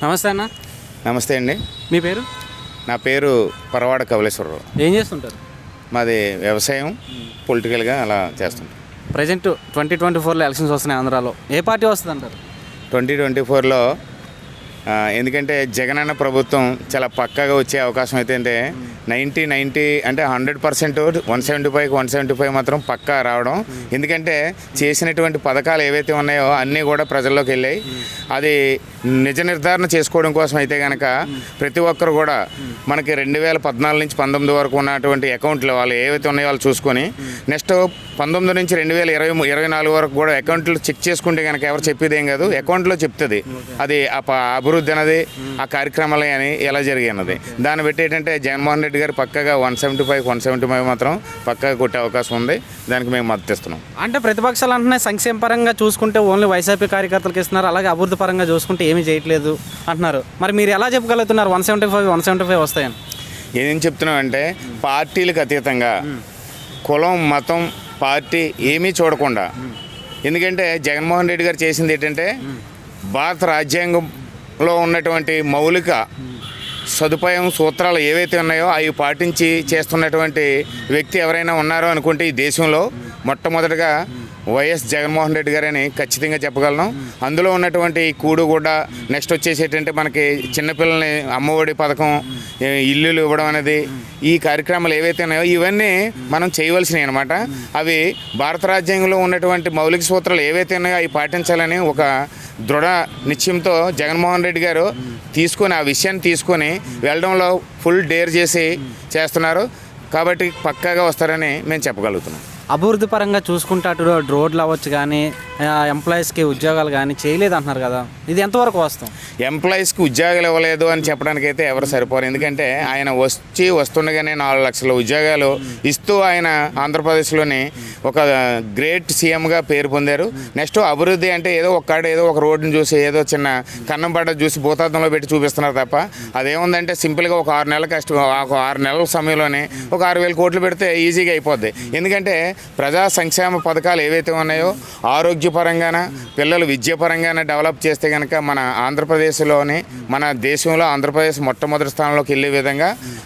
నమస్తే అన్న. నమస్తే అండి. మీ పేరు? నా పేరు పరవాడ కవలేశ్వరరావు. ఏం చేస్తుంటారు? మాది వ్యవసాయం, పొలిటికల్గా అలా చేస్తుంటాం. ప్రజెంట్ 2024లో ఎలక్షన్స్ వస్తున్నాయి ఆంధ్రాలో. ఏ పార్టీ వస్తుంది అంటారు? 2024లో ఎందుకంటే జగనన్న ప్రభుత్వం చాలా పక్కాగా వచ్చే అవకాశం అయితే 90 అంటే 100%, 175 మాత్రం పక్కా రావడం. ఎందుకంటే చేసినటువంటి పథకాలు ఏవైతే ఉన్నాయో అన్నీ కూడా ప్రజల్లోకి వెళ్ళాయి. అది నిజ నిర్ధారణ చేసుకోవడం కోసం అయితే కనుక ప్రతి ఒక్కరు కూడా మనకి 2014 నుంచి 19 వరకు ఉన్నటువంటి అకౌంట్లు వాళ్ళు ఏవైతే ఉన్నాయో వాళ్ళు చూసుకొని నెక్స్ట్ 19 నుంచి 2024 వరకు కూడా అకౌంట్లు చెక్ చేసుకుంటే కనుక ఎవరు చెప్పేది ఏం కాదు, అకౌంట్లో చెప్తుంది అది అభివృద్ధి అనేది, ఆ కార్యక్రమాలు అని ఎలా జరిగినది. దాన్ని బట్టి ఏంటంటే జగన్మోహన్ రెడ్డి గారు పక్కగా 175 మాత్రం పక్కగా కొట్టే అవకాశం ఉంది. దానికి మేము మద్దతు ఇస్తున్నాం. అంటే ప్రతిపక్షాలు అంటున్నాయి సంక్షేమ పరంగా చూసుకుంటే ఓన్లీ వైసీపీ కార్యకర్తలకు ఇస్తున్నారు, అలాగే అభివృద్ధి పరంగా చూసుకుంటే ఏమీ చేయట్లేదు అంటున్నారు. మరి మీరు ఎలా చెప్పగలుగుతున్నారు 175 వస్తాయని? ఏం చెప్తున్నామంటే పార్టీలకు అతీతంగా కులం, మతం, పార్టీ ఏమీ చూడకుండా, ఎందుకంటే జగన్మోహన్ రెడ్డి గారు చేసింది ఏంటంటే భారత రాజ్యాంగంలో ఉన్నటువంటి మౌలిక సదుపాయం సూత్రాలు ఏవైతే ఉన్నాయో అవి పాటించి చేస్తున్నటువంటి వ్యక్తి ఎవరైనా ఉన్నారో అనుకుంటే ఈ దేశంలో మొట్టమొదటిగా వైఎస్ జగన్మోహన్ రెడ్డి గారని ఖచ్చితంగా చెప్పగలను. అందులో ఉన్నటువంటి కూడుగుడ్డ, నెక్స్ట్ వచ్చేసి ఏంటంటే మనకి చిన్నపిల్లల్ని అమ్మఒడి పథకం, ఇల్లులు ఇవ్వడం అనేది, ఈ కార్యక్రమాలు ఏవైతే ఉన్నాయో ఇవన్నీ మనం చేయవలసినవి అనమాట. అవి భారత రాజ్యాంగంలో ఉన్నటువంటి మౌలిక సూత్రాలు ఏవైతే ఉన్నాయో అవి పాటించాలని ఒక దృఢ నిశ్చయంతో జగన్మోహన్ రెడ్డి గారు తీసుకొని ఆ విషయాన్ని తీసుకొని వెళ్ళడంలో ఫుల్ డేర్ చేసి చేస్తున్నారు. కాబట్టి పక్కాగా వస్తారని మేము చెప్పగలుగుతున్నాం. అభివృద్ధి పరంగా చూసుకుంటే అటు రోడ్లు అవ్వచ్చు కానీ ఎంప్లాయీస్కి ఉద్యోగాలు కానీ చేయలేదు అంటున్నారు కదా, ఇది ఎంతవరకు వస్తాం? ఎంప్లాయీస్కి ఉద్యోగాలు ఇవ్వలేదు అని చెప్పడానికైతే ఎవరు సరిపోరు. ఎందుకంటే ఆయన వస్తుండగానే 4 లక్షల ఉద్యోగాలు ఇస్తూ ఆయన ఆంధ్రప్రదేశ్లోని ఒక గ్రేట్ సీఎంగా పేరు పొందారు. నెక్స్ట్ అభివృద్ధి అంటే ఏదో ఒక రోడ్డుని చూసి ఏదో చిన్న కన్నం పడ్డ చూసి భూతార్థంలో పెట్టి చూపిస్తున్నారు తప్ప అదేముందంటే సింపుల్గా ఒక 6 నెలల ఒక 6 నెలల సమయంలోనే ఒక 6,000 కోట్లు పెడితే ఈజీగా అయిపోద్ది. ఎందుకంటే ప్రజా సంక్షేమ పథకాలు ఏవైతే ఉన్నాయో ఆరోగ్యపరంగాన, పిల్లలు విద్యాపరంగానే డెవలప్ చేస్తే కనుక మన ఆంధ్రప్రదేశ్లోని, మన దేశంలో ఆంధ్రప్రదేశ్ మొట్టమొదటి స్థానంలోకి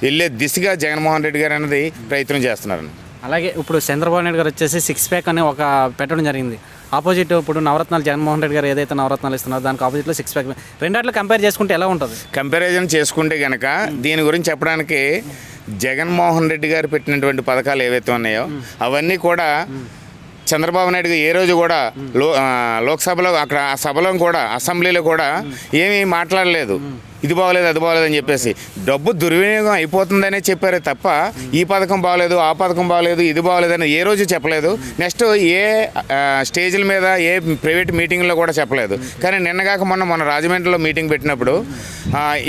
వెళ్ళే దిశగా జగన్మోహన్ రెడ్డి గారు అనేది ప్రయత్నం చేస్తున్నారు. అలాగే ఇప్పుడు చంద్రబాబు నాయుడు గారు వచ్చేసి 6 ప్యాక్ అని ఒక పెట్టడం జరిగింది. ఆపోజిట్ ఇప్పుడు నవరత్నాలు జగన్మోహన్ రెడ్డి గారు ఏదైతే నవరత్నాలు ఇస్తున్నారో దానికి ఆపోజిట్లో 6 ప్యాక్, రెండాట్లో కంపేర్ చేసుకుంటే ఎలా ఉంటుంది? కంపారిజన్ చేసుకుంటే కనుక దీని గురించి చెప్పడానికి జగన్మోహన్ రెడ్డి గారు పెట్టినటువంటి పథకాలు ఏవైతే ఉన్నాయో అవన్నీ కూడా చంద్రబాబు నాయుడు ఏ రోజు కూడా లోక్సభలో అక్కడ ఆ సభలో కూడా అసెంబ్లీలో కూడా ఏమీ మాట్లాడలేదు. ఇది బాగోలేదు, అది బాగోలేదు అని చెప్పేసి డబ్బు దుర్వినియోగం అయిపోతుందనే చెప్పారే తప్ప ఈ పథకం బాగోలేదు, ఆ పథకం బాగోలేదు, ఇది బాగోలేదని ఏ రోజు చెప్పలేదు. నెక్స్ట్ ఏ స్టేజ్ల మీద ఏ ప్రైవేట్ మీటింగ్లో కూడా చెప్పలేదు. కానీ నిన్నగాక మన రాజమండ్రిలో మీటింగ్ పెట్టినప్పుడు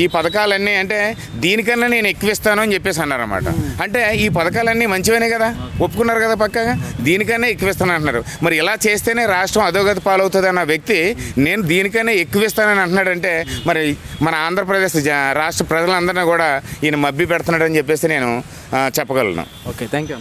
ఈ పథకాలన్నీ అంటే దీనికన్నా నేను ఎక్కువ ఇస్తాను అని చెప్పేసి అన్నారన్నమాట. అంటే ఈ పథకాలన్నీ మంచివనే కదా, ఒప్పుకున్నారు కదా పక్కగా, దీనికన్నా ఎక్కువ ఇస్తాను అంటున్నారు. మరి ఇలా చేస్తేనే రాష్ట్రం అధోగతి పాలవుతుంది అన్న వ్యక్తి నేను దీనికన్నా ఎక్కువ ఇస్తానని అంటున్నాడంటే మరి మన ఆంధ్రప్రదేశ్ రాష్ట్ర ప్రజలందరినీ కూడా ఈయన మభ్య పెడుతున్నాడని చెప్పేసి నేను చెప్పగలను. Okay, thank you.